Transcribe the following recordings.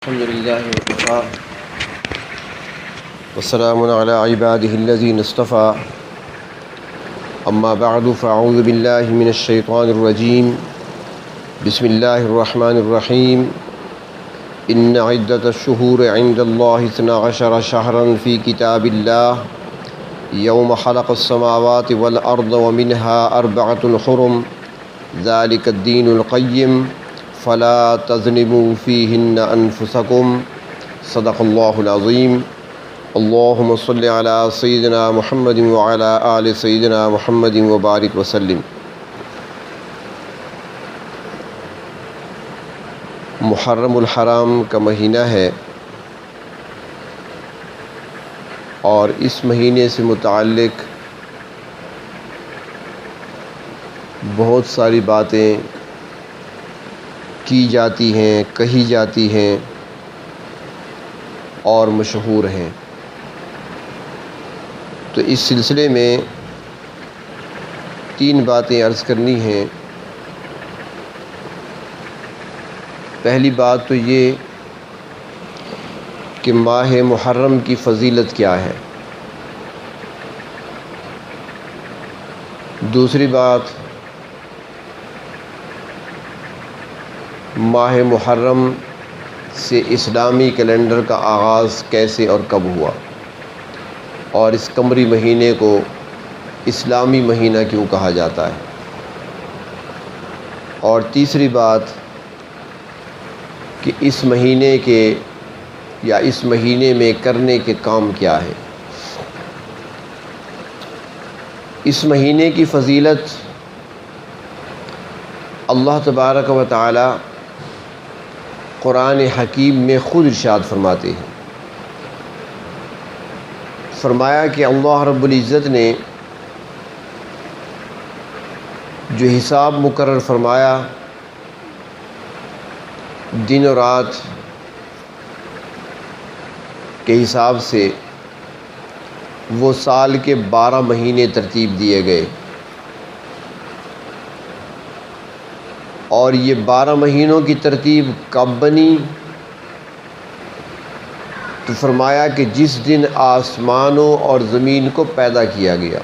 الحمد لله وكفى والسلام على عباده الذين اصطفى أما بعد فأعوذ بالله من الشيطان الرجيم بسم الله الرحمن الرحيم إن عدة الشهور عند الله 12 شهرا في كتاب الله يوم خلق السماوات والأرض ومنها 4 حرم ذلك الدين القيم فلا تظلموا فيهن أنفسكم صدق الله العظيم اللهم صل على سيدنا محمد وعلى آل سيدنا محمد وبارك وسلم۔ محرم الحرام کا مہینہ ہے اور اس مہینے سے متعلق بہت ساری باتیں کی جاتی ہیں، کہی جاتی ہیں اور مشہور ہیں۔ تو اس سلسلے میں 3 باتیں عرض کرنی ہیں۔ پہلی بات تو یہ کہ ماہ محرم کی فضیلت کیا ہے۔ دوسری بات ماہ محرم سے اسلامی کیلنڈر کا آغاز کیسے اور کب ہوا، اور اس قمری مہینے کو اسلامی مہینہ کیوں کہا جاتا ہے۔ اور تیسری بات کہ اس مہینے کے یا اس مہینے میں کرنے کے کام کیا ہے۔ اس مہینے کی فضیلت اللہ تبارک و تعالی قرآن حکیم میں خود ارشاد فرماتے ہیں۔ فرمایا کہ اللہ رب العزت نے جو حساب مقرر فرمایا دن و رات کے حساب سے، وہ سال کے 12 مہینے ترتیب دیے گئے، اور یہ 12 مہینوں کی ترتیب کب بنی؟ تو فرمایا کہ جس دن آسمانوں اور زمین کو پیدا کیا گیا،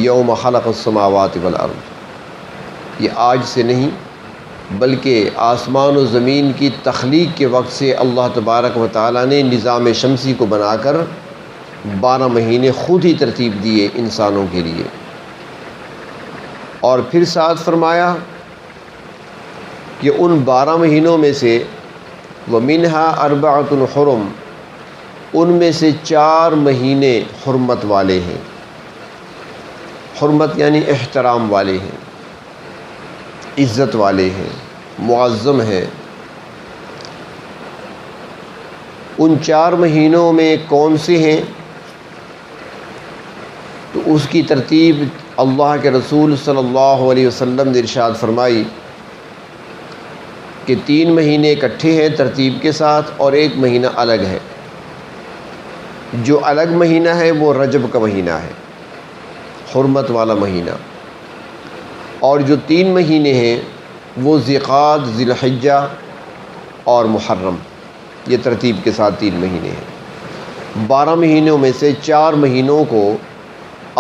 یوم خلق السماوات والارض۔ یہ آج سے نہیں بلکہ آسمان و زمین کی تخلیق کے وقت سے اللہ تبارک و تعالیٰ نے نظام شمسی کو بنا کر 12 مہینے خود ہی ترتیب دیے انسانوں کے لیے۔ اور پھر ساتھ فرمایا کہ ان 12 مہینوں میں سے وَمِنْهَا 4 حرم، ان میں سے 4 مہینے حرمت والے ہیں۔ حرمت یعنی احترام والے ہیں، عزت والے ہیں، معظم ہیں۔ ان 4 مہینوں میں کون سے ہیں؟ تو اس کی ترتیب اللہ کے رسول صلی اللہ علیہ وسلم نے ارشاد فرمائی کہ 3 مہینے اکٹھے ہیں ترتیب کے ساتھ اور 1 مہینہ الگ ہے۔ جو الگ مہینہ ہے وہ رجب کا مہینہ ہے، حرمت والا مہینہ، اور جو 3 مہینے ہیں وہ ذیقعد، ذی الحجہ اور محرم، یہ ترتیب کے ساتھ 3 مہینے ہیں۔ 12 مہینوں میں سے 4 مہینوں کو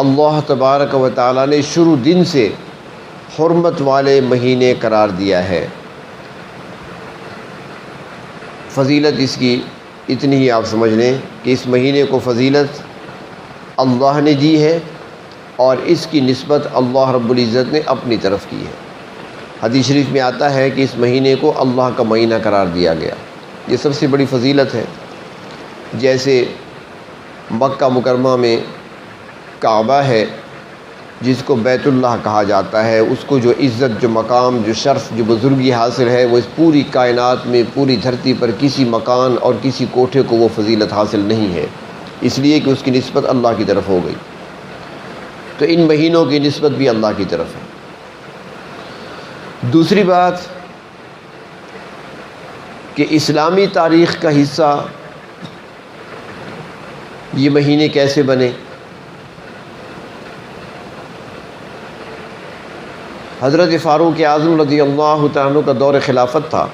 اللہ تبارک و تعالیٰ نے شروع دن سے حرمت والے مہینے قرار دیا ہے۔ فضیلت اس کی اتنی ہی آپ سمجھ لیں کہ اس مہینے کو فضیلت اللہ نے دی ہے اور اس کی نسبت اللہ رب العزت نے اپنی طرف کی ہے۔ حدیث شریف میں آتا ہے کہ اس مہینے کو اللہ کا مہینہ قرار دیا گیا، یہ سب سے بڑی فضیلت ہے۔ جیسے مکہ مکرمہ میں کعبہ ہے جس کو بیت اللہ کہا جاتا ہے، اس کو جو عزت، جو مقام، جو شرف، جو بزرگی حاصل ہے، وہ اس پوری کائنات میں، پوری دھرتی پر کسی مکان اور کسی کوٹھے کو وہ فضیلت حاصل نہیں ہے، اس لیے کہ اس کی نسبت اللہ کی طرف ہو گئی۔ تو ان مہینوں کی نسبت بھی اللہ کی طرف ہے۔ دوسری بات کہ اسلامی تاریخ کا حصہ یہ مہینے کیسے بنے۔ حضرت فاروق اعظم رضی اللہ تعالیٰ عنہ کا دور خلافت تھا،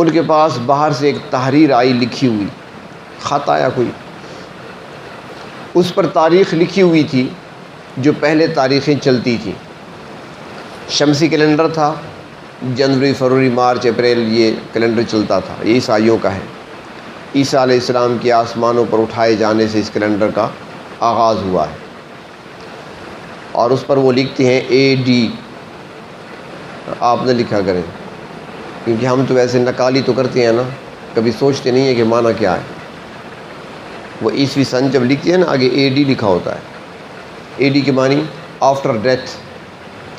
ان کے پاس باہر سے ایک تحریر آئی لکھی ہوئی، خط آیا کوئی، اس پر تاریخ لکھی ہوئی تھی جو پہلے تاریخیں چلتی تھیں۔ شمسی کیلنڈر تھا، جنوری، فروری، مارچ، اپریل یہ کیلنڈر چلتا تھا، یہ عیسائیوں کا ہے۔ عیسیٰ علیہ السلام کے آسمانوں پر اٹھائے جانے سے اس کیلنڈر کا آغاز ہوا ہے، اور اس پر وہ لکھتے ہیں AD، آپ نہ لکھا کریں کیونکہ ہم تو ویسے نقالی تو کرتے ہیں نا، کبھی سوچتے نہیں ہیں کہ معنی کیا ہے۔ وہ عیسوی سن جب لکھتے ہیں نا آگے AD لکھا ہوتا ہے۔ AD کے معنی آفٹر ڈیتھ۔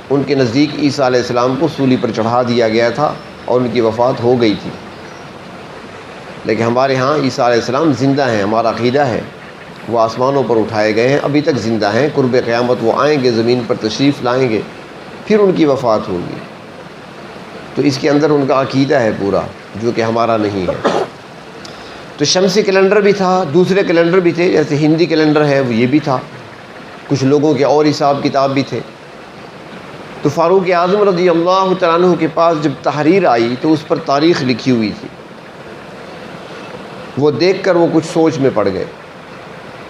ان کے نزدیک عیسیٰ علیہ السلام کو سولی پر چڑھا دیا گیا تھا اور ان کی وفات ہو گئی تھی، لیکن ہمارے ہاں عیسیٰ علیہ السلام زندہ ہیں، ہمارا عقیدہ ہے وہ آسمانوں پر اٹھائے گئے ہیں، ابھی تک زندہ ہیں، قرب قیامت وہ آئیں گے، زمین پر تشریف لائیں گے، پھر ان کی وفات ہوگی۔ تو اس کے اندر ان کا عقیدہ ہے پورا، جو کہ ہمارا نہیں ہے۔ تو شمسی کیلنڈر بھی تھا، دوسرے کیلنڈر بھی تھے، جیسے ہندی کیلنڈر ہے وہ یہ بھی تھا، کچھ لوگوں کے اور حساب کتاب بھی تھے۔ تو فاروق اعظم رضی اللہ تعالیٰ عنہ کے پاس جب تحریر آئی تو اس پر تاریخ لکھی ہوئی تھی، وہ دیکھ کر وہ کچھ سوچ میں پڑ گئے،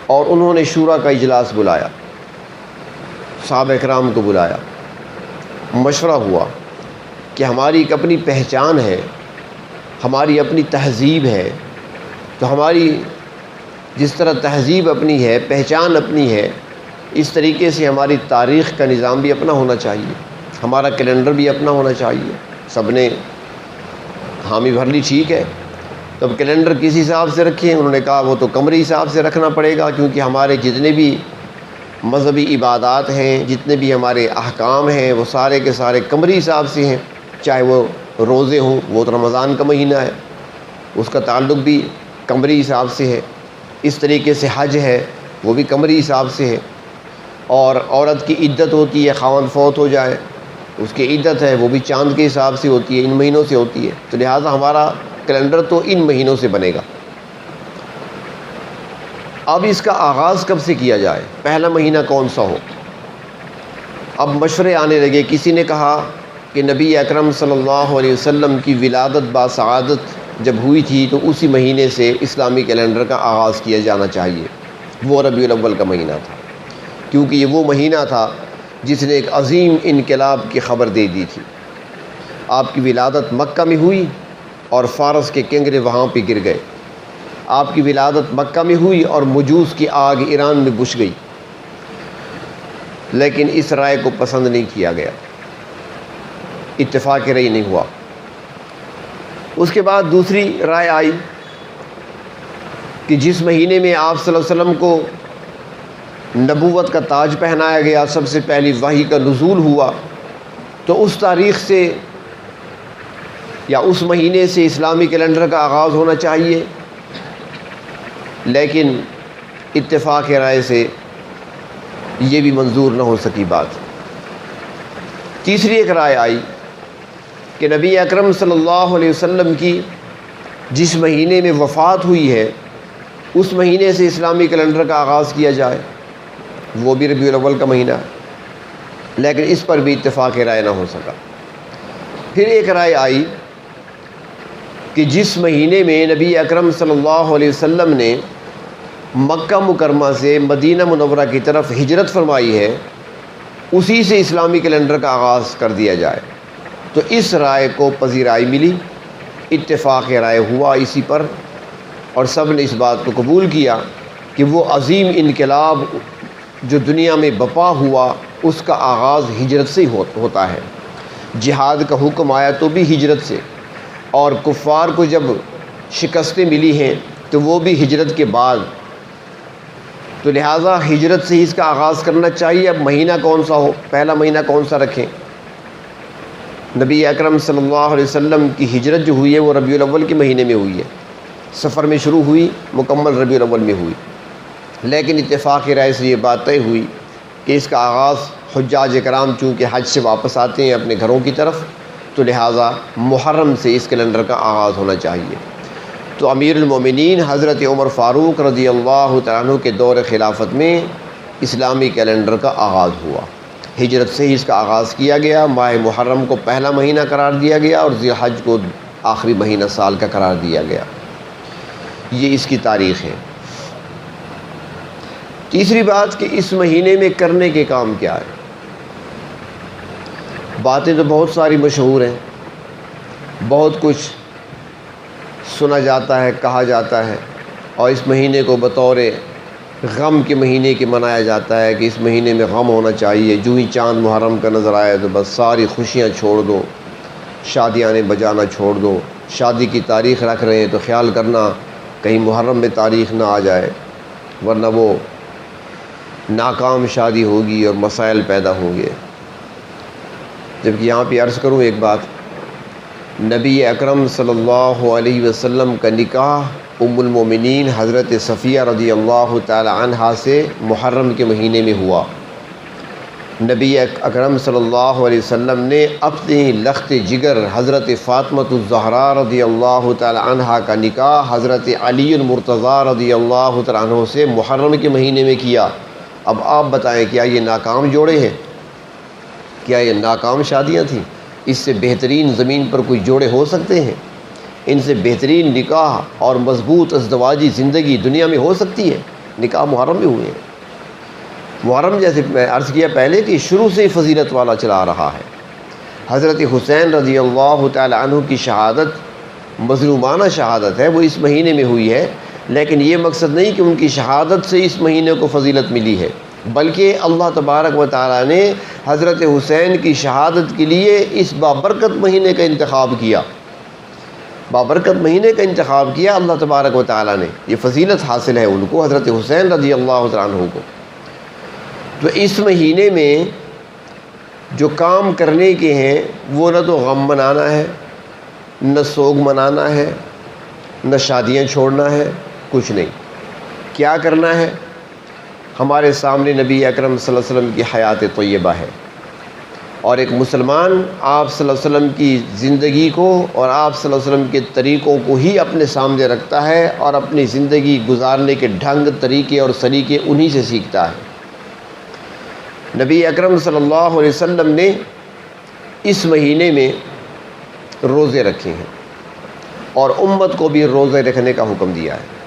اور انہوں نے شورا کا اجلاس بلایا، صحابہ کرام کو بلایا، مشورہ ہوا کہ ہماری ایک اپنی پہچان ہے، ہماری اپنی تہذیب ہے، تو ہماری جس طرح تہذیب اپنی ہے، پہچان اپنی ہے، اس طریقے سے ہماری تاریخ کا نظام بھی اپنا ہونا چاہیے، ہمارا کیلنڈر بھی اپنا ہونا چاہیے۔ سب نے حامی بھر لی، ٹھیک ہے، تو اب کیلنڈر کس حساب سے رکھیں؟ انہوں نے کہا وہ تو قمری حساب سے رکھنا پڑے گا، کیونکہ ہمارے جتنے بھی مذہبی عبادات ہیں، جتنے بھی ہمارے احکام ہیں، وہ سارے کے سارے قمری حساب سے ہیں، چاہے وہ روزے ہوں، وہ تو رمضان کا مہینہ ہے، اس کا تعلق بھی قمری حساب سے ہے، اس طریقے سے حج ہے وہ بھی قمری حساب سے ہے، اور عورت کی عدت ہوتی ہے، خاوند فوت ہو جائے اس کی عدت ہے وہ بھی چاند کے حساب سے ہوتی ہے، ان مہینوں سے ہوتی ہے، تو لہٰذا ہمارا کیلنڈر تو ان مہینوں سے بنے گا۔ اب اس کا آغاز کب سے کیا جائے، پہلا مہینہ کون سا ہو؟ اب مشورے آنے لگے، کسی نے کہا کہ نبی اکرم صلی اللہ علیہ وسلم کی ولادت باسعادت جب ہوئی تھی تو اسی مہینے سے اسلامی کیلنڈر کا آغاز کیا جانا چاہیے، وہ ربیع الاول کا مہینہ تھا، کیونکہ یہ وہ مہینہ تھا جس نے ایک عظیم انقلاب کی خبر دے دی تھی۔ آپ کی ولادت مکہ میں ہوئی اور فارس کے کنگرے وہاں پہ گر گئے، آپ کی ولادت مکہ میں ہوئی اور مجوس کی آگ ایران میں بجھ گئی، لیکن اس رائے کو پسند نہیں کیا گیا، اتفاق رائے نہیں ہوا۔ اس کے بعد دوسری رائے آئی کہ جس مہینے میں آپ صلی اللہ علیہ وسلم کو نبوت کا تاج پہنایا گیا، سب سے پہلی وحی کا نزول ہوا، تو اس تاریخ سے یا اس مہینے سے اسلامی کیلنڈر کا آغاز ہونا چاہیے، لیکن اتفاق رائے سے یہ بھی منظور نہ ہو سکی بات۔ تیسری ایک رائے آئی کہ نبی اکرم صلی اللہ علیہ وسلم کی جس مہینے میں وفات ہوئی ہے اس مہینے سے اسلامی کیلنڈر کا آغاز کیا جائے، وہ بھی ربیع الاول کا مہینہ ہے، لیکن اس پر بھی اتفاق رائے نہ ہو سکا۔ پھر ایک رائے آئی کہ جس مہینے میں نبی اکرم صلی اللہ علیہ وسلم نے مکہ مکرمہ سے مدینہ منورہ کی طرف ہجرت فرمائی ہے اسی سے اسلامی کیلنڈر کا آغاز کر دیا جائے، تو اس رائے کو پذیرائی ملی، اتفاق رائے ہوا اسی پر، اور سب نے اس بات کو قبول کیا کہ وہ عظیم انقلاب جو دنیا میں بپا ہوا اس کا آغاز ہجرت سے ہی ہوتا ہے۔ جہاد کا حکم آیا تو بھی ہجرت سے، اور کفار کو جب شکستیں ملی ہیں تو وہ بھی ہجرت کے بعد، تو لہٰذا ہجرت سے ہی اس کا آغاز کرنا چاہیے۔ اب مہینہ کون سا ہو، پہلا مہینہ کون سا رکھیں؟ نبی اکرم صلی اللہ علیہ وسلم کی ہجرت جو ہوئی ہے وہ ربیع الاول کے مہینے میں ہوئی ہے، سفر میں شروع ہوئی، مکمل ربیع الاول میں ہوئی، لیکن اتفاق رائے سے یہ بات طے ہوئی کہ اس کا آغاز حجاج کرام چونکہ حج سے واپس آتے ہیں اپنے گھروں کی طرف، تو لہٰذا محرم سے اس کیلنڈر کا آغاز ہونا چاہیے۔ تو امیر المومنین حضرت عمر فاروق رضی اللہ تعالیٰ عنہ کے دور خلافت میں اسلامی کیلنڈر کا آغاز ہوا، ہجرت سے ہی اس کا آغاز کیا گیا، ماہ محرم کو پہلا مہینہ قرار دیا گیا اور ذی الحج کو آخری مہینہ سال کا قرار دیا گیا۔ یہ اس کی تاریخ ہے۔ تیسری بات کہ اس مہینے میں کرنے کے کام کیا ہے۔ باتیں تو بہت ساری مشہور ہیں، بہت کچھ سنا جاتا ہے، کہا جاتا ہے، اور اس مہینے کو بطور غم کے مہینے کے منایا جاتا ہے کہ اس مہینے میں غم ہونا چاہیے، جو ہی چاند محرم کا نظر آئے تو بس ساری خوشیاں چھوڑ دو، شادیاں بجانا چھوڑ دو، شادی کی تاریخ رکھ رہے ہیں تو خیال کرنا کہیں محرم میں تاریخ نہ آ جائے، ورنہ وہ ناکام شادی ہوگی اور مسائل پیدا ہوں گے۔ جبکہ یہاں پہ عرض کروں ایک بات، نبی اکرم صلی اللہ علیہ وسلم کا نکاح ام المومنین حضرت صفیہ رضی اللہ تعالی عنہا سے محرم کے مہینے میں ہوا۔ نبی اکرم صلی اللہ علیہ وسلم نے اپنے لخت جگر حضرت فاطمہ الزہرا رضی اللہ تعالی عنہا کا نکاح حضرت علی المرتضیٰ رضی اللہ تعالی عنہ سے محرم کے مہینے میں کیا۔ اب آپ بتائیں کیا یہ ناکام جوڑے ہیں؟ کیا یہ ناکام شادیاں تھیں؟ اس سے بہترین زمین پر کوئی جوڑے ہو سکتے ہیں؟ ان سے بہترین نکاح اور مضبوط ازدواجی زندگی دنیا میں ہو سکتی ہے؟ نکاح محرم میں ہوئے ہیں۔ محرم جیسے میں عرض کیا پہلے کہ شروع سے ہی فضیلت والا چلا رہا ہے۔ حضرت حسین رضی اللہ تعالی عنہ کی شہادت مظلومانہ شہادت ہے، وہ اس مہینے میں ہوئی ہے، لیکن یہ مقصد نہیں کہ ان کی شہادت سے اس مہینے کو فضیلت ملی ہے، بلکہ اللہ تبارک و تعالی نے حضرت حسین کی شہادت کے لیے اس بابرکت مہینے کا انتخاب کیا، بابرکت مہینے کا انتخاب کیا اللہ تبارک و تعالی نے۔ یہ فضیلت حاصل ہے ان کو، حضرت حسین رضی اللہ تعالی عنہ کو۔ تو اس مہینے میں جو کام کرنے کے ہیں وہ نہ تو غم منانا ہے، نہ سوگ منانا ہے، نہ شادیاں چھوڑنا ہے، کچھ نہیں۔ کیا کرنا ہے؟ ہمارے سامنے نبی اکرم صلی اللہ علیہ وسلم کی حیات طیبہ ہے، اور ایک مسلمان آپ صلی اللہ علیہ وسلم کی زندگی کو اور آپ صلی اللہ علیہ وسلم کے طریقوں کو ہی اپنے سامنے رکھتا ہے، اور اپنی زندگی گزارنے کے ڈھنگ، طریقے اور سلیقے انہی سے سیکھتا ہے۔ نبی اکرم صلی اللہ علیہ وسلم نے اس مہینے میں روزے رکھے ہیں، اور امت کو بھی روزے رکھنے کا حکم دیا ہے۔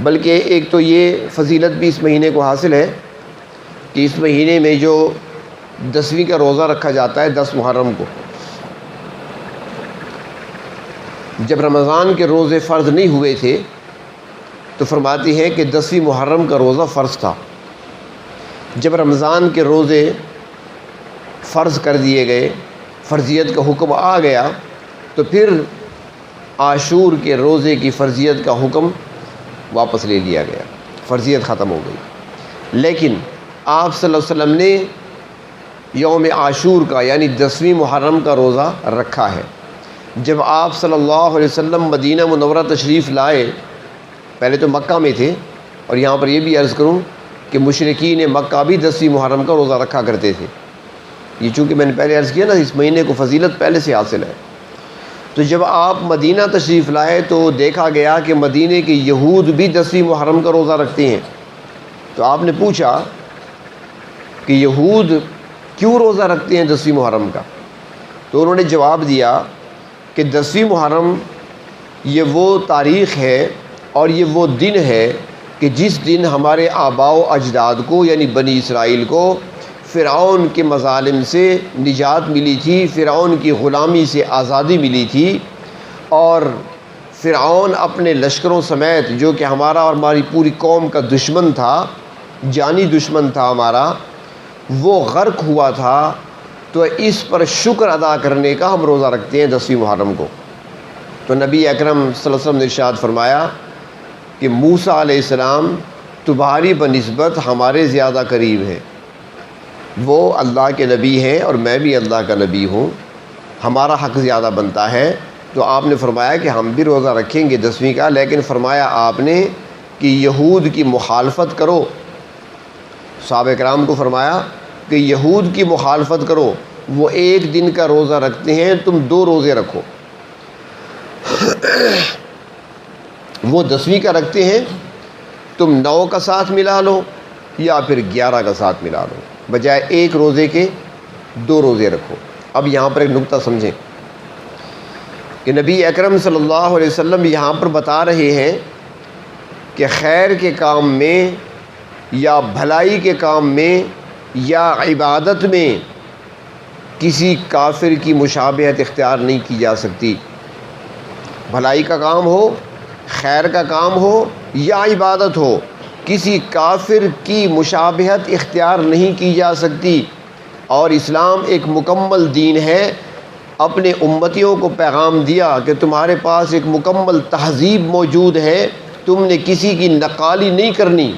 بلکہ ایک تو یہ فضیلت بھی اس مہینے کو حاصل ہے کہ اس مہینے میں جو 10ویں کا روزہ رکھا جاتا ہے 10 محرم کو، جب رمضان کے روزے فرض نہیں ہوئے تھے تو فرماتی ہیں کہ 10ویں محرم کا روزہ فرض تھا۔ جب رمضان کے روزے فرض کر دیے گئے، فرضیت کا حکم آ گیا، تو پھر عاشور کے روزے کی فرضیت کا حکم واپس لے لیا گیا، فرضیت ختم ہو گئی۔ لیکن آپ صلی اللہ علیہ وسلم نے یوم عاشور کا یعنی 10ویں محرم کا روزہ رکھا ہے۔ جب آپ صلی اللہ علیہ وسلم مدینہ منورہ تشریف لائے، پہلے تو مکہ میں تھے، اور یہاں پر یہ بھی عرض کروں کہ مشرکین مکہ بھی 10ویں محرم کا روزہ رکھا کرتے تھے۔ یہ چونکہ میں نے پہلے عرض کیا نا، اس مہینے کو فضیلت پہلے سے حاصل ہے۔ تو جب آپ مدینہ تشریف لائے تو دیکھا گیا کہ مدینے کے یہود بھی 10ویں محرم کا روزہ رکھتے ہیں۔ تو آپ نے پوچھا کہ یہود کیوں روزہ رکھتے ہیں 10ویں محرم کا؟ تو انہوں نے جواب دیا کہ 10ویں محرم یہ وہ تاریخ ہے اور یہ وہ دن ہے کہ جس دن ہمارے آباء و اجداد کو یعنی بنی اسرائیل کو فرعون کے مظالم سے نجات ملی تھی، فرعون کی غلامی سے آزادی ملی تھی، اور فرعون اپنے لشکروں سمیت جو کہ ہمارا اور ہماری پوری قوم کا دشمن تھا، جانی دشمن تھا ہمارا، وہ غرق ہوا تھا۔ تو اس پر شکر ادا کرنے کا ہم روزہ رکھتے ہیں 10ویں محرم کو۔ تو نبی اکرم صلی اللہ علیہ وسلم نے ارشاد فرمایا کہ موسیٰ علیہ السلام تمہاری بنسبت ہمارے زیادہ قریب ہیں، وہ اللہ کے نبی ہیں اور میں بھی اللہ کا نبی ہوں، ہمارا حق زیادہ بنتا ہے۔ تو آپ نے فرمایا کہ ہم بھی روزہ رکھیں گے 10ویں کا، لیکن فرمایا آپ نے کہ یہود کی مخالفت کرو۔ صحابہ کرام کو فرمایا کہ یہود کی مخالفت کرو، وہ 1 دن کا روزہ رکھتے ہیں، تم 2 روزے رکھو۔ وہ 10ویں کا رکھتے ہیں، تم 9 کا ساتھ ملا لو یا پھر 11 کا ساتھ ملا لو، بجائے 1 روزے کے 2 روزے رکھو۔ اب یہاں پر ایک نقطہ سمجھیں، کہ نبی اکرم صلی اللہ علیہ وسلم یہاں پر بتا رہے ہیں کہ خیر کے کام میں یا بھلائی کے کام میں یا عبادت میں کسی کافر کی مشابہت اختیار نہیں کی جا سکتی۔ بھلائی کا کام ہو، خیر کا کام ہو یا عبادت ہو، کسی کافر کی مشابہت اختیار نہیں کی جا سکتی۔ اور اسلام ایک مکمل دین ہے۔ اپنے امتیوں کو پیغام دیا کہ تمہارے پاس ایک مکمل تہذیب موجود ہے، تم نے کسی کی نقالی نہیں کرنی،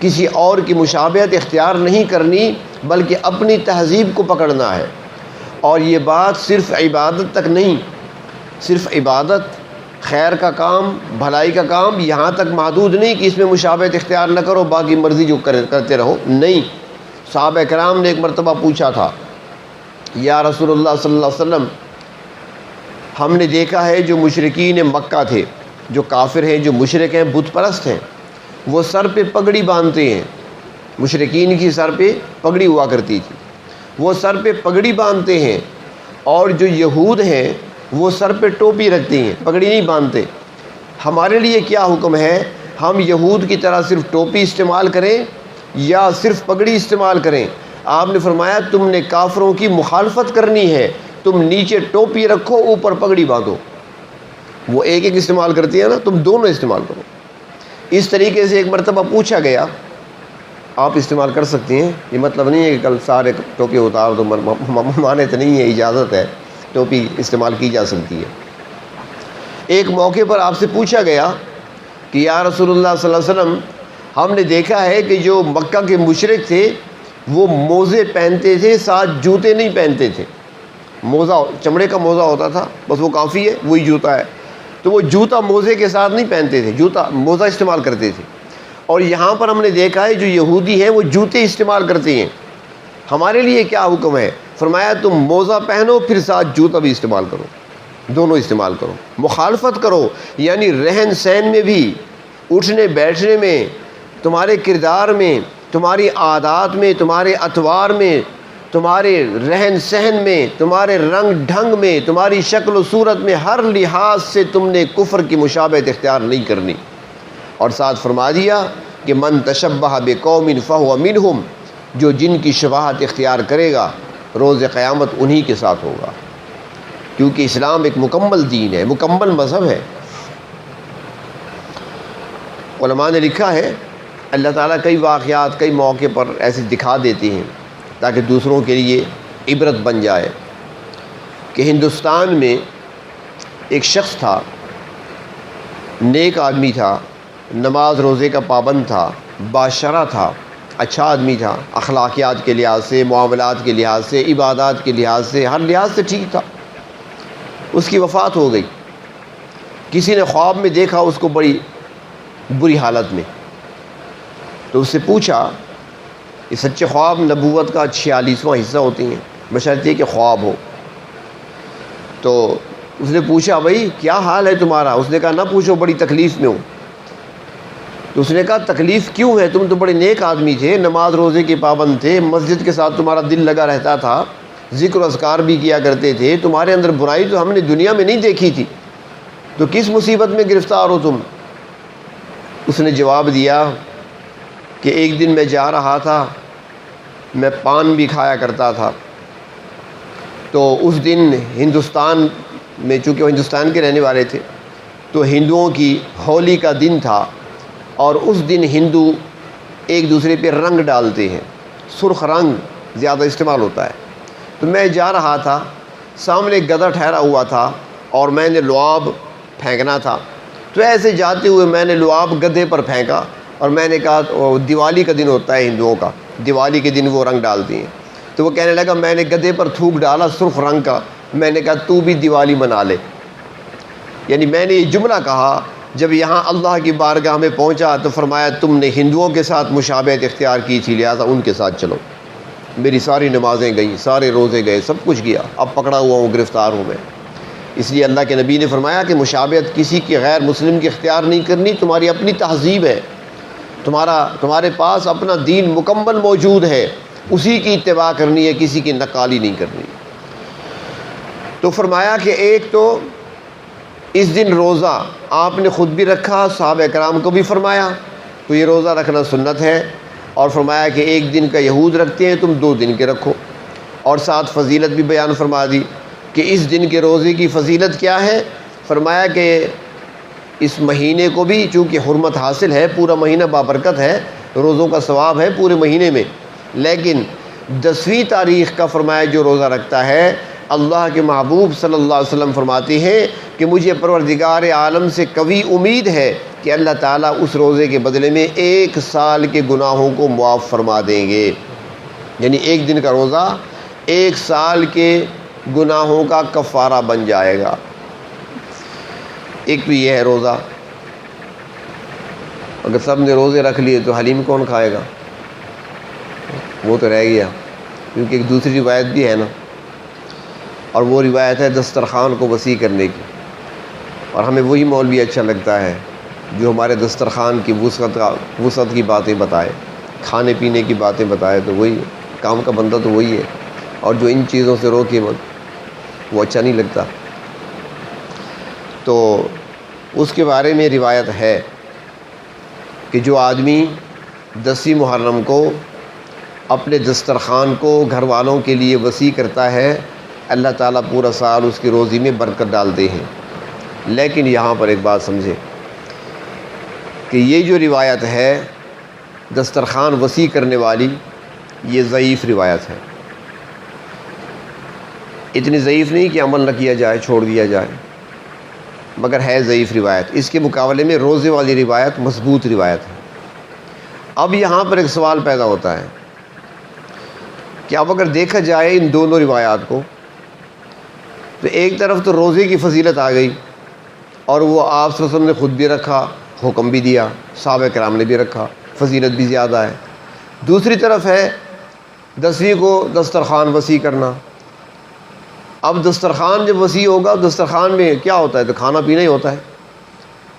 کسی اور کی مشابہت اختیار نہیں کرنی، بلکہ اپنی تہذیب کو پکڑنا ہے۔ اور یہ بات صرف عبادت تک نہیں، صرف عبادت، خیر کا کام، بھلائی کا کام یہاں تک محدود نہیں کہ اس میں مشابہت اختیار نہ کرو، باقی مرضی جو کرتے رہو، نہیں۔ صحابہ کرام نے ایک مرتبہ پوچھا تھا، یا رسول اللہ صلی اللہ علیہ وسلم، ہم نے دیکھا ہے جو مشرکین مکہ تھے، جو کافر ہیں، جو مشرک ہیں، بت پرست ہیں، وہ سر پہ پگڑی باندھتے ہیں۔ مشرکین کی سر پہ پگڑی ہوا کرتی تھی، وہ سر پہ پگڑی باندھتے ہیں، اور جو یہود ہیں وہ سر پہ ٹوپی رکھتے ہیں، پگڑی نہیں باندھتے۔ ہمارے لیے کیا حکم ہے؟ ہم یہود کی طرح صرف ٹوپی استعمال کریں یا صرف پگڑی استعمال کریں؟ آپ نے فرمایا تم نے کافروں کی مخالفت کرنی ہے، تم نیچے ٹوپی رکھو، اوپر پگڑی باندھو۔ وہ ایک ایک استعمال کرتی ہے نا، تم دونوں استعمال کرو۔ اس طریقے سے ایک مرتبہ پوچھا گیا، آپ استعمال کر سکتے ہیں، یہ مطلب نہیں ہے کہ کل سارے ٹوپی اتار دو، مانے تو نہیں ہے، اجازت ہے، ٹوپی استعمال کی جا سکتی ہے۔ ایک موقع پر آپ سے پوچھا گیا کہ یا رسول اللہ صلی اللہ علیہ وسلم، ہم نے دیکھا ہے کہ جو مکہ کے مشرک تھے وہ موزے پہنتے تھے، ساتھ جوتے نہیں پہنتے تھے۔ موزہ چمڑے کا موزہ ہوتا تھا، بس وہ کافی ہے، وہی جوتا ہے، تو وہ جوتا موزے کے ساتھ نہیں پہنتے تھے، موزہ استعمال کرتے تھے۔ اور یہاں پر ہم نے دیکھا ہے جو یہودی ہیں وہ جوتے استعمال کرتے ہیں۔ ہمارے لیے کیا حکم ہے؟ فرمایا تم موزہ پہنو، پھر ساتھ جوتا بھی استعمال کرو، دونوں استعمال کرو، مخالفت کرو، یعنی رہن سہن میں بھی، اٹھنے بیٹھنے میں، تمہارے کردار میں، تمہاری عادات میں، تمہارے اطوار میں، تمہارے رہن سہن میں، تمہارے رنگ ڈھنگ میں، تمہاری شکل و صورت میں، ہر لحاظ سے تم نے کفر کی مشابہت اختیار نہیں کرنی۔ اور ساتھ فرما دیا کہ من تشبہ بقوم فہو منہم، جو جن کی شباہت اختیار کرے گا روز قیامت انہی کے ساتھ ہوگا، کیونکہ اسلام ایک مکمل دین ہے، مکمل مذہب ہے۔ علماء نے لکھا ہے اللہ تعالیٰ کئی واقعات کئی موقع پر ایسے دکھا دیتے ہیں تاکہ دوسروں کے لیے عبرت بن جائے، کہ ہندوستان میں ایک شخص تھا، نیک آدمی تھا، نماز روزے کا پابند تھا، باشرہ تھا، اچھا آدمی تھا، اخلاقیات کے لحاظ سے، معاملات کے لحاظ سے، عبادات کے لحاظ سے، ہر لحاظ سے ٹھیک تھا۔ اس کی وفات ہو گئی۔ کسی نے خواب میں دیکھا اس کو بڑی بری حالت میں، تو اس سے پوچھا، یہ سچے خواب نبوت کا 46واں حصہ ہوتی ہیں، بشرطیے کہ خواب ہو۔ تو اس نے پوچھا بھائی کیا حال ہے تمہارا؟ اس نے کہا نہ پوچھو، بڑی تکلیف میں ہوں۔ تو اس نے کہا تکلیف کیوں ہے؟ تم تو بڑے نیک آدمی تھے، نماز روزے کے پابند تھے، مسجد کے ساتھ تمہارا دل لگا رہتا تھا، ذکر و اذکار بھی کیا کرتے تھے، تمہارے اندر برائی تو ہم نے دنیا میں نہیں دیکھی تھی، تو کس مصیبت میں گرفتار ہو تم؟ اس نے جواب دیا کہ ایک دن میں جا رہا تھا، میں پان بھی کھایا کرتا تھا، تو اس دن ہندوستان میں، چونکہ وہ ہندوستان کے رہنے والے تھے، تو ہندوؤں کی ہولی کا دن تھا، اور اس دن ہندو ایک دوسرے پہ رنگ ڈالتے ہیں، سرخ رنگ زیادہ استعمال ہوتا ہے۔ تو میں جا رہا تھا، سامنے گدھا ٹھہرا ہوا تھا، اور میں نے لعاب پھینکنا تھا، تو ایسے جاتے ہوئے میں نے لعاب گدھے پر پھینکا، اور میں نے کہا دیوالی کا دن ہوتا ہے ہندوؤں کا، دیوالی کے دن وہ رنگ ڈالتی ہیں، تو وہ کہنے لگا میں نے گدھے پر تھوک ڈالا سرخ رنگ کا، میں نے کہا تو بھی دیوالی منا لے۔ یعنی میں نے یہ جملہ کہا، جب یہاں اللہ کی بارگاہ میں پہنچا تو فرمایا تم نے ہندوؤں کے ساتھ مشابہت اختیار کی تھی، لہٰذا ان کے ساتھ چلو۔ میری ساری نمازیں گئیں، سارے روزے گئے، سب کچھ گیا، اب پکڑا ہوا ہوں، گرفتار ہوں میں۔ اس لیے اللہ کے نبی نے فرمایا کہ مشابہت کسی کی غیر مسلم کی اختیار نہیں کرنی، تمہاری اپنی تہذیب ہے، تمہارے پاس اپنا دین مکمل موجود ہے، اسی کی اتباع کرنی ہے، کسی کی نقالی نہیں کرنی۔ تو فرمایا کہ ایک تو اس دن روزہ آپ نے خود بھی رکھا، صحابہ کرام کو بھی فرمایا تو یہ روزہ رکھنا سنت ہے، اور فرمایا کہ ایک دن کا یہود رکھتے ہیں تم 2 دن کے رکھو، اور ساتھ فضیلت بھی بیان فرما دی کہ اس دن کے روزے کی فضیلت کیا ہے۔ فرمایا کہ اس مہینے کو بھی چونکہ حرمت حاصل ہے، پورا مہینہ بابرکت ہے، روزوں کا ثواب ہے پورے مہینے میں، لیکن 10ویں تاریخ کا فرمایا جو روزہ رکھتا ہے، اللہ کے محبوب صلی اللہ علیہ وسلم فرماتے ہیں کہ مجھے پروردگار عالم سے قوی امید ہے کہ اللہ تعالیٰ اس روزے کے بدلے میں 1 سال کے گناہوں کو معاف فرما دیں گے، یعنی ایک دن کا روزہ 1 سال کے گناہوں کا کفارہ بن جائے گا۔ ایک تو یہ ہے روزہ، اگر سب نے روزے رکھ لیے تو حلیم کون کھائے گا؟ وہ تو رہ گیا، کیونکہ ایک دوسری روایت بھی ہے نا، اور وہ روایت ہے دسترخوان کو وسیع کرنے کی، اور ہمیں وہی مولوی اچھا لگتا ہے جو ہمارے دسترخوان کی وسعت کی باتیں بتائے، کھانے پینے کی باتیں بتائے، تو وہی کام کا بندہ تو وہی ہے، اور جو ان چیزوں سے روکے مت وہ اچھا نہیں لگتا۔ تو اس کے بارے میں روایت ہے کہ جو آدمی 10ویں محرم کو اپنے دسترخوان کو گھر والوں کے لیے وسیع کرتا ہے، اللہ تعالیٰ پورا سال اس کی روزی میں برکت ڈالتے ہیں۔ لیکن یہاں پر ایک بات سمجھے کہ یہ جو روایت ہے دسترخوان وسیع کرنے والی، یہ ضعیف روایت ہے، اتنی ضعیف نہیں کہ عمل نہ کیا جائے، چھوڑ دیا جائے، مگر ہے ضعیف روایت۔ اس کے مقابلے میں روزے والی روایت مضبوط روایت ہے۔ اب یہاں پر ایک سوال پیدا ہوتا ہے کہ اب اگر دیکھا جائے ان دونوں روایات کو، تو ایک طرف تو روزے کی فضیلت آ گئی، اور وہ آپ صلی اللہ علیہ وسلم نے خود بھی رکھا، حکم بھی دیا، صحابہ کرام نے بھی رکھا، فضیلت بھی زیادہ ہے۔ دوسری طرف ہے 10ویں کو دسترخوان وسیع کرنا۔ اب دسترخوان جب وسیع ہوگا، دسترخوان میں کیا ہوتا ہے؟ تو کھانا پینا ہی ہوتا ہے۔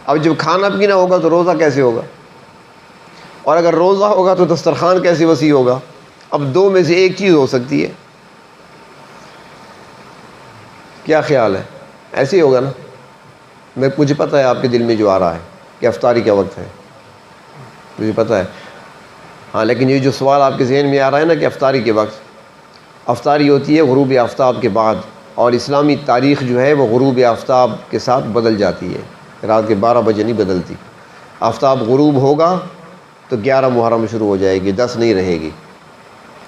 اب جب کھانا پینا ہوگا تو روزہ کیسے ہوگا؟ اور اگر روزہ ہوگا تو دسترخوان کیسے وسیع ہوگا؟ اب 2 میں سے ایک چیز ہو سکتی ہے، کیا خیال ہے؟ ایسے ہی ہوگا نا؟ مجھے پتہ ہے آپ کے دل میں جو آ رہا ہے کہ افطاری کا وقت ہے، مجھے پتہ ہے، ہاں، لیکن یہ جو سوال آپ کے ذہن میں آ رہا ہے نا کہ افطاری کے وقت، افطاری ہوتی ہے غروب آفتاب کے بعد، اور اسلامی تاریخ جو ہے وہ غروب آفتاب کے ساتھ بدل جاتی ہے، رات کے 12 بجے نہیں بدلتی۔ آفتاب غروب ہوگا تو 11 محرم شروع ہو جائے گی، 10 نہیں رہے گی،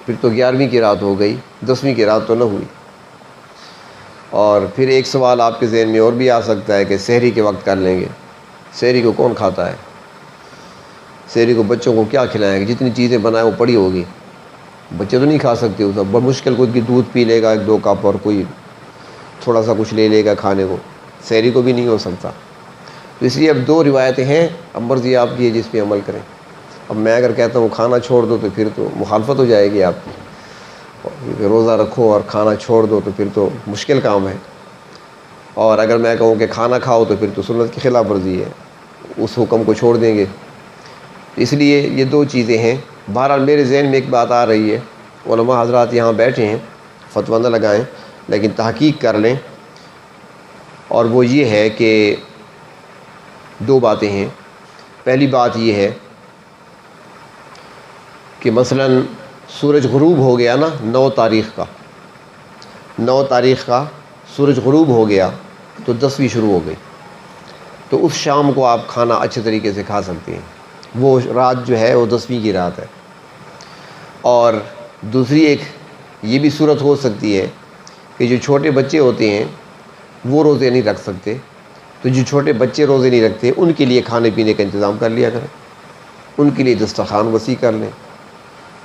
پھر تو 11ویں کی رات ہو گئی، 10ویں کی رات تو نہ ہوئی۔ اور پھر ایک سوال آپ کے ذہن میں اور بھی آ سکتا ہے کہ سحری کے وقت کر لیں گے، سحری کو کون کھاتا ہے؟ سحری کو بچوں کو کیا کھلائیں گے؟ جتنی چیزیں بنائیں وہ پڑی ہوگی، بچے تو نہیں کھا سکتے، اس بڑا مشکل کوئی دودھ پی لے گا 1-2 کپ، اور کوئی تھوڑا سا کچھ لے لے گا کھانے کو، سحری کو بھی نہیں ہو سکتا۔ تو اس لیے اب 2 روایتیں ہیں، اب مرضی آپ کی ہے جس پہ عمل کریں۔ اب میں اگر کہتا ہوں کھانا چھوڑ دو تو پھر تو مخالفت ہو جائے گی آپ کی، روزہ رکھو اور کھانا چھوڑ دو تو پھر تو مشکل کام ہے، اور اگر میں کہوں کہ کھانا کھاؤ تو پھر تو سنت کی خلاف ورزی ہے، اس حکم کو چھوڑ دیں گے۔ اس لیے یہ 2 چیزیں ہیں۔ بہرحال میرے ذہن میں ایک بات آ رہی ہے، علماء حضرات یہاں بیٹھے ہیں، فتویٰ نہ لگائیں لیکن تحقیق کر لیں، اور وہ یہ ہے کہ 2 باتیں ہیں۔ پہلی بات یہ ہے کہ مثلا سورج غروب ہو گیا نا 9 تاریخ کا سورج غروب ہو گیا تو 10ویں شروع ہو گئی، تو اس شام کو آپ کھانا اچھے طریقے سے کھا سکتے ہیں، وہ رات جو ہے وہ 10ویں کی رات ہے۔ اور دوسری ایک یہ بھی صورت ہو سکتی ہے کہ جو چھوٹے بچے ہوتے ہیں وہ روزے نہیں رکھ سکتے، تو جو چھوٹے بچے روزے نہیں رکھتے ان کے لیے کھانے پینے کا انتظام کر لیا کریں، ان کے لیے دسترخوان وسیع کر لیں۔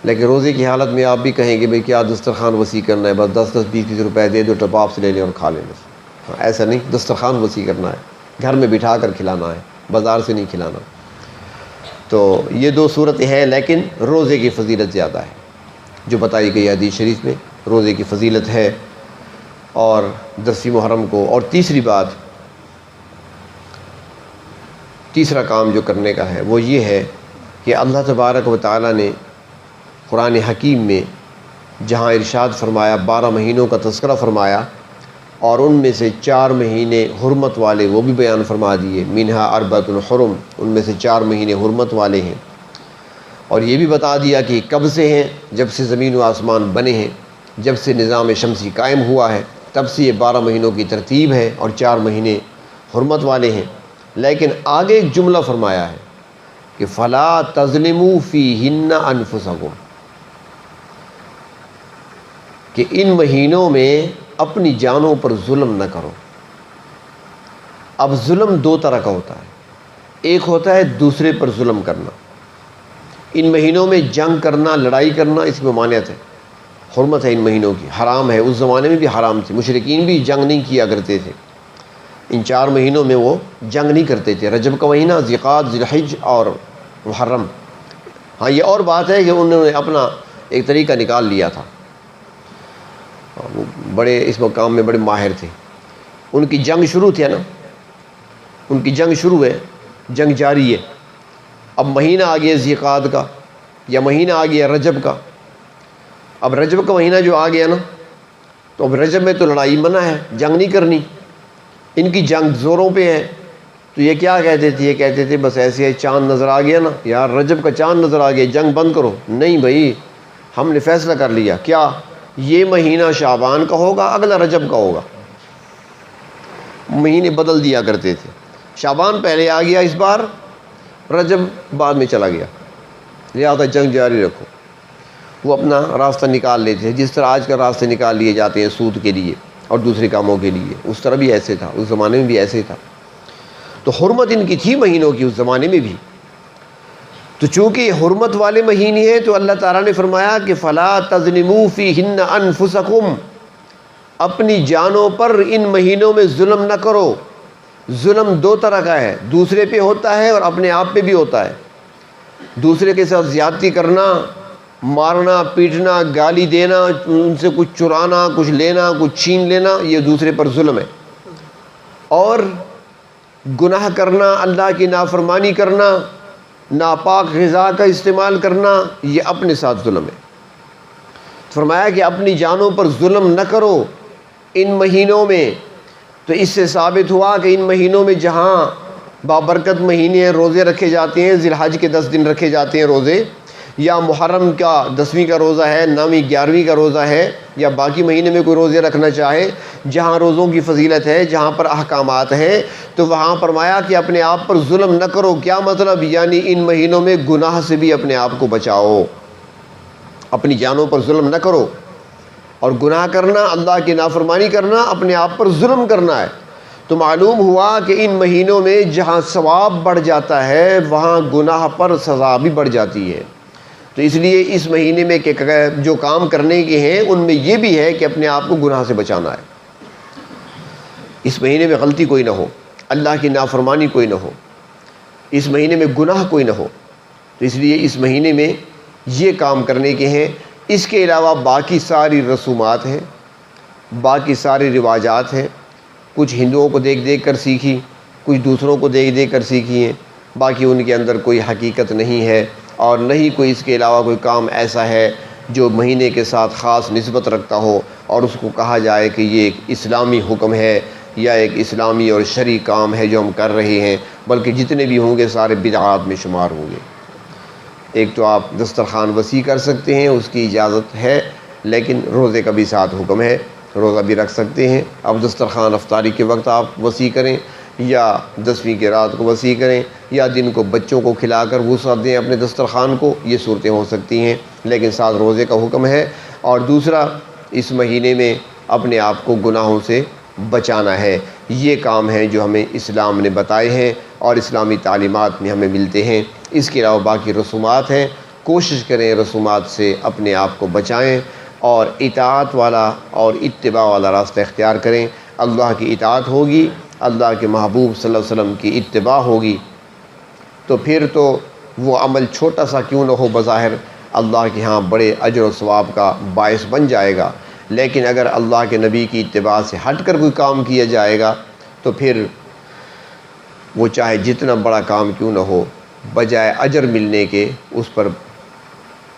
لیکن روزے کی حالت میں آپ بھی کہیں گے بھئی کیا دسترخوان وسیع کرنا ہے، بس 10-10 20-20 روپے دے دو، ٹپاپ سے لے لیں اور کھا لیں بس۔ ایسا نہیں، دسترخوان وسیع کرنا ہے، گھر میں بٹھا کر کھلانا ہے، بازار سے نہیں کھلانا۔ تو یہ 2 صورتیں ہیں، لیکن روزے کی فضیلت زیادہ ہے جو بتائی گئی حدیث شریف میں، روزے کی فضیلت ہے، اور 10ویں محرم کو۔ اور تیسری بات، تیسرا کام جو کرنے کا ہے وہ یہ ہے کہ اللہ تبارک و تعالیٰ نے قرآن حکیم میں جہاں ارشاد فرمایا، 12 مہینوں کا تذکرہ فرمایا، اور ان میں سے 4 مہینے حرمت والے وہ بھی بیان فرما دیے، منہا اربعۃ حرم، ان میں سے 4 مہینے حرمت والے ہیں، اور یہ بھی بتا دیا کہ کب سے ہیں، جب سے زمین و آسمان بنے ہیں، جب سے نظام شمسی قائم ہوا ہے تب سے یہ 12 مہینوں کی ترتیب ہے اور 4 مہینے حرمت والے ہیں۔ لیکن آگے ایک جملہ فرمایا ہے کہ فلا تظلموا فیہن انفسکم، کہ ان مہینوں میں اپنی جانوں پر ظلم نہ کرو۔ اب ظلم 2 طرح کا ہوتا ہے، ایک ہوتا ہے دوسرے پر ظلم کرنا۔ ان مہینوں میں جنگ کرنا، لڑائی کرنا، اس میں ممانعت ہے، حرمت ہے ان مہینوں کی، حرام ہے، اس زمانے میں بھی حرام تھی، مشرکین بھی جنگ نہیں کیا کرتے تھے، ان 4 مہینوں میں وہ جنگ نہیں کرتے تھے، رجب کا مہینہ، ذوالقعدہ، ذوالحج اور محرم۔ ہاں یہ اور بات ہے کہ انہوں نے اپنا ایک طریقہ نکال لیا تھا، وہ بڑے اس مقام میں بڑے ماہر تھے، ان کی جنگ شروع تھی نا، ان کی جنگ شروع ہے، جنگ جاری ہے، اب مہینہ آ گیا ذوالقعدہ کا یا مہینہ آ گیا رجب کا، اب رجب کا مہینہ جو آ گیا نا تو اب رجب میں تو لڑائی منع ہے، جنگ نہیں کرنی، ان کی جنگ زوروں پہ ہے، تو یہ کیا کہتے تھے، یہ کہتے تھے بس ایسے ہی چاند نظر آ گیا نا، یار رجب کا چاند نظر آ گیا، جنگ بند کرو۔ نہیں بھائی، ہم نے فیصلہ کر لیا، کیا یہ مہینہ شعبان کا ہوگا، اگلا رجب کا ہوگا، مہینے بدل دیا کرتے تھے، شعبان پہلے آ گیا اس بار، رجب بعد میں چلا گیا، لہٰذا جنگ جاری رکھو۔ وہ اپنا راستہ نکال لیتے ہیں، جس طرح آج کا راستے نکال لیے جاتے ہیں سود کے لیے اور دوسرے کاموں کے لیے، اس طرح بھی ایسے تھا، اس زمانے میں بھی ایسے تھا۔ تو حرمت ان کی تھی مہینوں کی اس زمانے میں بھی، تو چونکہ یہ حرمت والے مہینے ہیں تو اللہ تعالیٰ نے فرمایا کہ فلا تظلموا فیہن انفسکم، اپنی جانوں پر ان مہینوں میں ظلم نہ کرو۔ ظلم 2 طرح کا ہے، دوسرے پہ ہوتا ہے اور اپنے آپ پہ بھی ہوتا ہے۔ دوسرے کے ساتھ زیادتی کرنا، مارنا پیٹنا، گالی دینا، ان سے کچھ چرانا، کچھ لینا، کچھ چھین لینا، یہ دوسرے پر ظلم ہے۔ اور گناہ کرنا، اللہ کی نافرمانی کرنا، ناپاک غذا کا استعمال کرنا، یہ اپنے ساتھ ظلم ہے۔ فرمایا کہ اپنی جانوں پر ظلم نہ کرو ان مہینوں میں۔ تو اس سے ثابت ہوا کہ ان مہینوں میں جہاں بابرکت مہینے ہیں، روزے رکھے جاتے ہیں، ذی الحج کے 10 دن رکھے جاتے ہیں روزے، یا محرم کا 10ویں کا روزہ ہے، 9ویں 11ویں کا روزہ ہے، یا باقی مہینے میں کوئی روزے رکھنا چاہے، جہاں روزوں کی فضیلت ہے، جہاں پر احکامات ہیں، تو وہاں فرمایا کہ اپنے آپ پر ظلم نہ کرو۔ کیا مطلب؟ یعنی ان مہینوں میں گناہ سے بھی اپنے آپ کو بچاؤ، اپنی جانوں پر ظلم نہ کرو۔ اور گناہ کرنا، اللہ کی نافرمانی کرنا، اپنے آپ پر ظلم کرنا ہے۔ تو معلوم ہوا کہ ان مہینوں میں جہاں ثواب بڑھ جاتا ہے وہاں گناہ پر سزا بھی بڑھ جاتی ہے۔ تو اس لیے اس مہینے میں جو کام کرنے کے ہیں ان میں یہ بھی ہے کہ اپنے آپ کو گناہ سے بچانا ہے، اس مہینے میں غلطی کوئی نہ ہو، اللہ کی نافرمانی کوئی نہ ہو، اس مہینے میں گناہ کوئی نہ ہو۔ تو اس لیے اس مہینے میں یہ کام کرنے کے ہیں۔ اس کے علاوہ باقی ساری رسومات ہیں، باقی سارے رواجات ہیں، کچھ ہندوؤں کو دیکھ دیکھ کر سیکھی، کچھ دوسروں کو دیکھ دیکھ کر سیکھی ہیں، باقی ان کے اندر کوئی حقیقت نہیں ہے، اور نہ ہی کوئی اس کے علاوہ کوئی کام ایسا ہے جو مہینے کے ساتھ خاص نسبت رکھتا ہو اور اس کو کہا جائے کہ یہ ایک اسلامی حکم ہے یا ایک اسلامی اور شرعی کام ہے جو ہم کر رہے ہیں، بلکہ جتنے بھی ہوں گے سارے بدعات میں شمار ہوں گے۔ ایک تو آپ دسترخوان وسیع کر سکتے ہیں، اس کی اجازت ہے، لیکن روزے کا بھی ساتھ حکم ہے، روزہ بھی رکھ سکتے ہیں۔ اب دسترخوان افطاری کے وقت آپ وسیع کریں، یا 10ویں کی رات کو وسیع کریں، یا دن کو بچوں کو کھلا کر وسعت دیں اپنے دسترخوان کو، یہ صورتیں ہو سکتی ہیں، لیکن ساتھ روزے کا حکم ہے۔ اور دوسرا، اس مہینے میں اپنے آپ کو گناہوں سے بچانا ہے۔ یہ کام ہیں جو ہمیں اسلام نے بتائے ہیں اور اسلامی تعلیمات میں ہمیں ملتے ہیں۔ اس کے علاوہ باقی رسومات ہیں، کوشش کریں رسومات سے اپنے آپ کو بچائیں اور اطاعت والا اور اتباع والا راستہ اختیار کریں۔ اللہ کی اطاعت ہوگی، اللہ کے محبوب صلی اللہ علیہ وسلم کی اتباع ہوگی، تو پھر تو وہ عمل چھوٹا سا کیوں نہ ہو بظاہر اللہ کے ہاں بڑے اجر و ثواب کا باعث بن جائے گا۔ لیکن اگر اللہ کے نبی کی اتباع سے ہٹ کر کوئی کام کیا جائے گا تو پھر وہ چاہے جتنا بڑا کام کیوں نہ ہو، بجائے اجر ملنے کے اس پر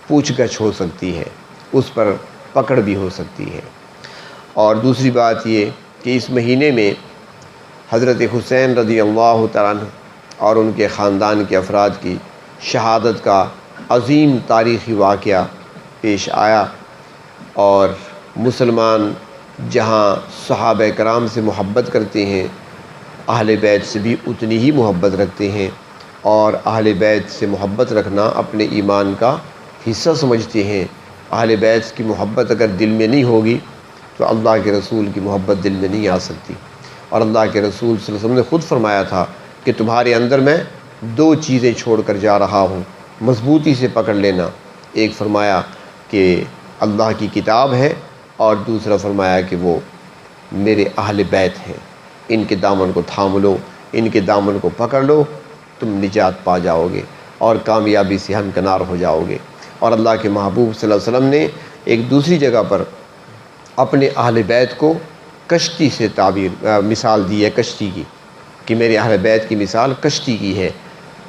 پوچھ گچھ ہو سکتی ہے، اس پر پکڑ بھی ہو سکتی ہے۔ اور دوسری بات یہ کہ اس مہینے میں حضرت حسین رضی اللہ تعالیٰ عنہ اور ان کے خاندان کے افراد کی شہادت کا عظیم تاریخی واقعہ پیش آیا، اور مسلمان جہاں صحابہ کرام سے محبت کرتے ہیں، اہل بیت سے بھی اتنی ہی محبت رکھتے ہیں، اور اہل بیت سے محبت رکھنا اپنے ایمان کا حصہ سمجھتے ہیں۔ اہل بیت کی محبت اگر دل میں نہیں ہوگی تو اللہ کے رسول کی محبت دل میں نہیں آ سکتی، اور اللہ کے رسول صلی اللہ علیہ وسلم نے خود فرمایا تھا کہ تمہارے اندر میں 2 چیزیں چھوڑ کر جا رہا ہوں، مضبوطی سے پکڑ لینا۔ ایک فرمایا کہ اللہ کی کتاب ہے، اور دوسرا فرمایا کہ وہ میرے اہل بیت ہیں، ان کے دامن کو تھام لو، ان کے دامن کو پکڑ لو، تم نجات پا جاؤ گے اور کامیابی سے ہمکنار ہو جاؤ گے۔ اور اللہ کے محبوب صلی اللہ علیہ وسلم نے ایک دوسری جگہ پر اپنے اہل بیت کو کشتی سے مثال دی ہے، کشتی کی، کہ میرے اہل بیت کی مثال کشتی کی ہے۔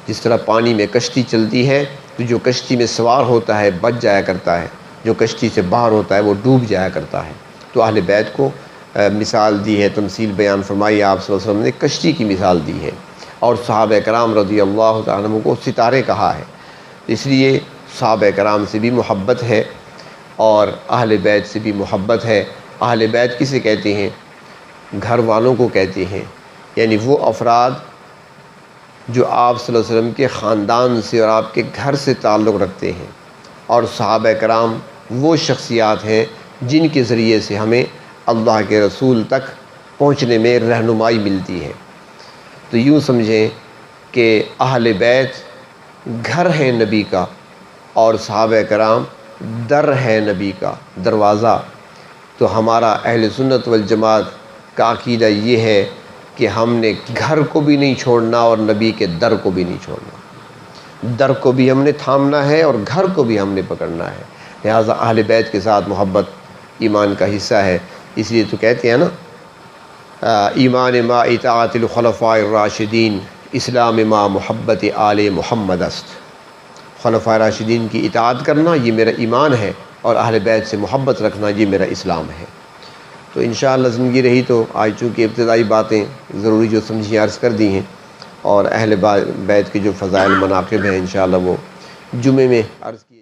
جس طرح پانی میں کشتی چلتی ہے تو جو کشتی میں سوار ہوتا ہے بچ جایا کرتا ہے، جو کشتی سے باہر ہوتا ہے وہ ڈوب جایا کرتا ہے۔ تو اہل بیت کو مثال دی ہے، تمثیل بیان فرمائی آپ صلی اللہ علیہ وسلم نے، کشتی کی مثال دی ہے، اور صحابہ کرام رضی اللہ تعالیٰ عنہ کو ستارے کہا ہے۔ اس لیے صحابہ کرام سے بھی محبت ہے اور اہل بیت سے بھی محبت ہے۔ اہل بیت کسے کہتے ہیں؟ گھر والوں کو کہتے ہیں، یعنی وہ افراد جو آپ صلی اللہ علیہ وسلم کے خاندان سے اور آپ کے گھر سے تعلق رکھتے ہیں، اور صحابہ کرام وہ شخصیات ہیں جن کے ذریعے سے ہمیں اللہ کے رسول تک پہنچنے میں رہنمائی ملتی ہے۔ تو یوں سمجھیں کہ اہل بیت گھر ہے نبی کا، اور صحابہ کرام در ہے نبی کا، دروازہ۔ تو ہمارا اہل سنت والجماعت کا عقیدہ یہ ہے کہ ہم نے گھر کو بھی نہیں چھوڑنا اور نبی کے در کو بھی نہیں چھوڑنا، در کو بھی ہم نے تھامنا ہے اور گھر کو بھی ہم نے پکڑنا ہے۔ لہٰذا اہل بیت کے ساتھ محبت ایمان کا حصہ ہے۔ اس لیے تو کہتے ہیں نا، ایمان ما اطاعت الخلفاء الراشدین، اسلام ما محبت آل محمد است۔ خلفاء راشدین کی اطاعت کرنا یہ میرا ایمان ہے، اور اہل بیت سے محبت رکھنا یہ میرا اسلام ہے۔ تو انشاءاللہ زندگی رہی تو آج چونکہ ابتدائی باتیں ضروری جو سمجھی عرض کر دی ہیں، اور اہل بیت کے جو فضائل مناقب ہیں انشاءاللہ وہ جمعے میں عرض کیے